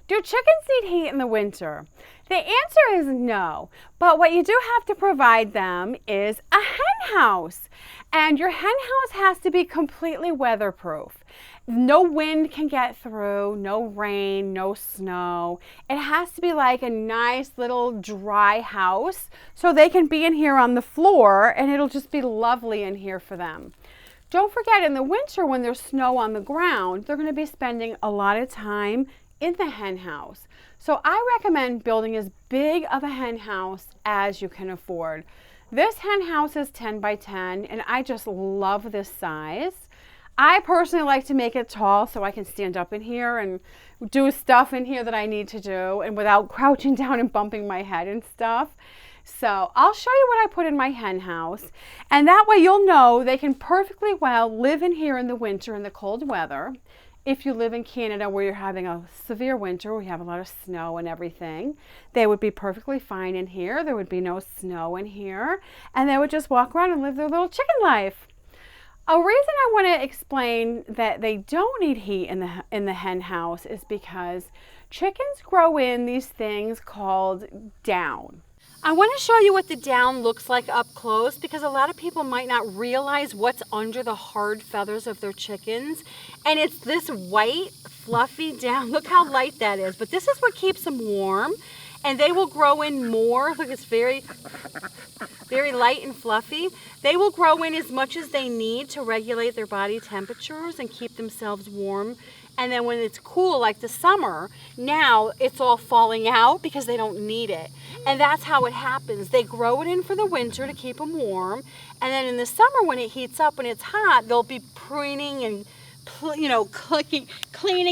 Do chickens need heat in the winter? The answer is no, but what you do have to provide them is a hen house. And your hen house has to be completely weatherproof. No wind can get through, no rain, no snow. It has to be like a nice little dry house so they can be in here on the floor and it'll just be lovely in here for them. Don't forget, in the winter when there's snow on the ground, they're going to be spending a lot of time in the hen house. So I recommend building as big of a hen house as you can afford. This hen house is 10 by 10 and I just love this size. I personally like to make it tall so I can stand up in here and do stuff in here that I need to do and without crouching down and bumping my head and stuff. So I'll show you what I put in my hen house, and that way you'll know they can perfectly well live in here in the winter in the cold weather. If you live in Canada where you're having a severe winter, we have a lot of snow and everything, they would be perfectly fine in here. There would be no snow in here, and they would just walk around and live their little chicken life. A reason I want to explain that they don't need heat in the hen house is because chickens grow in these things called down. I want to show you what the down looks like up close because a lot of people might not realize what's under the hard feathers of their chickens. And it's this white, fluffy down. Look how light that is. But this is what keeps them warm. And they will grow in more. Look, it's very, very light and fluffy. They will grow in as much as they need to regulate their body temperatures and keep themselves warm. And then when it's cool, like the summer, now it's all falling out because they don't need it. And that's how it happens. They grow it in for the winter to keep them warm. And then in the summer when it heats up and it's hot, they'll be preening and cleaning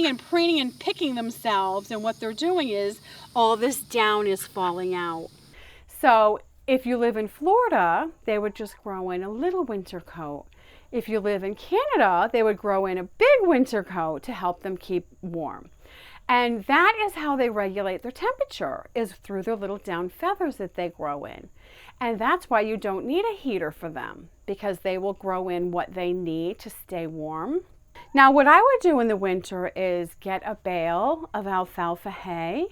and preening and picking themselves. And what they're doing is all this down is falling out. So if you live in Florida, they would just grow in a little winter coat. If you live in Canada, they would grow in a big winter coat to help them keep warm. And that is how they regulate their temperature, is through their little down feathers that they grow in. And that's why you don't need a heater for them, because they will grow in what they need to stay warm. Now, what I would do in the winter is get a bale of alfalfa hay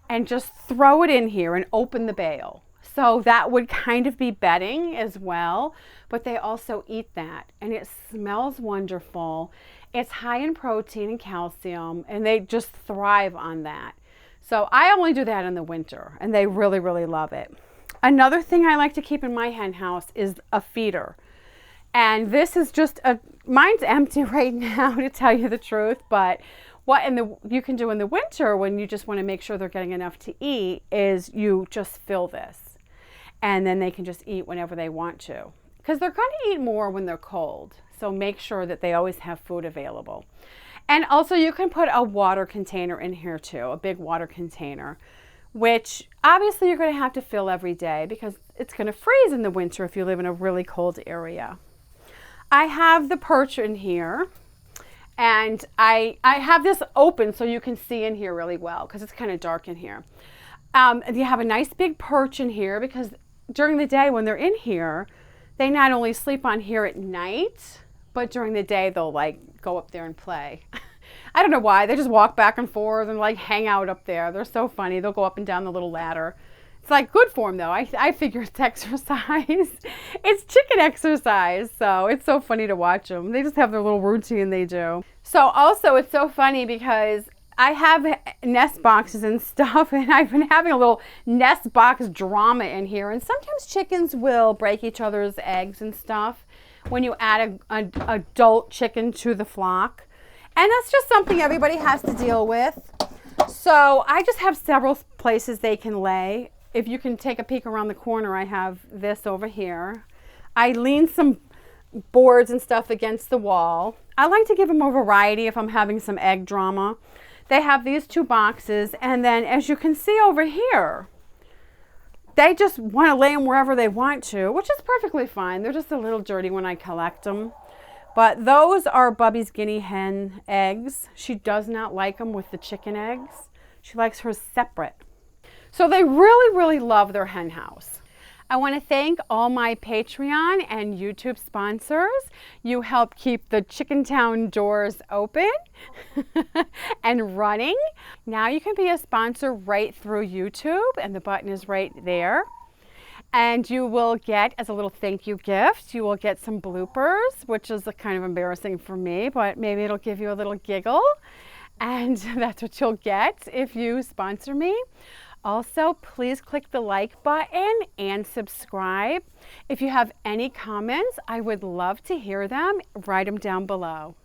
and just throw it in here and open the bale. So that would kind of be bedding as well, but they also eat that and it smells wonderful. It's high in protein and calcium and they just thrive on that. So I only do that in the winter and they really, really love it. Another thing I like to keep in my hen house is a feeder. And this is just mine's empty right now to tell you the truth, but what you can do in the winter when you just want to make sure they're getting enough to eat is you just fill this. And then they can just eat whenever they want to. Because they're going to eat more when they're cold. So make sure that they always have food available. And also you can put a water container in here too, a big water container, which obviously you're going to have to fill every day because it's going to freeze in the winter if you live in a really cold area. I have the perch in here. And I have this open so you can see in here really well because it's kind of dark in here. You have a nice big perch in here because during the day when they're in here, they not only sleep on here at night, but during the day they'll like go up there and play. I don't know why. They just walk back and forth and like hang out up there. They're so funny. They'll go up and down the little ladder. It's like good for them though. I figure it's exercise. It's chicken exercise. So it's so funny to watch them. They just have their little routine they do. So also it's so funny because I have nest boxes and stuff and I've been having a little nest box drama in here. And sometimes chickens will break each other's eggs and stuff when you add an adult chicken to the flock. And that's just something everybody has to deal with. So I just have several places they can lay. If you can take a peek around the corner, I have this over here. I lean some boards and stuff against the wall. I like to give them a variety if I'm having some egg drama. They have these two boxes, and then as you can see over here, they just want to lay them wherever they want to, which is perfectly fine. They're just a little dirty when I collect them. But those are Bubby's guinea hen eggs. She does not like them with the chicken eggs. She likes hers separate. So they really, really love their hen house. I want to thank all my Patreon and YouTube sponsors. You help keep the Chicken Town doors open and running. Now you can be a sponsor right through YouTube, and the button is right there. And you will get, as a little thank you gift, you will get some bloopers, which is kind of embarrassing for me, but maybe it'll give you a little giggle. And that's what you'll get if you sponsor me. Also, please click the like button and subscribe. If you have any comments, I would love to hear them. Write them down below.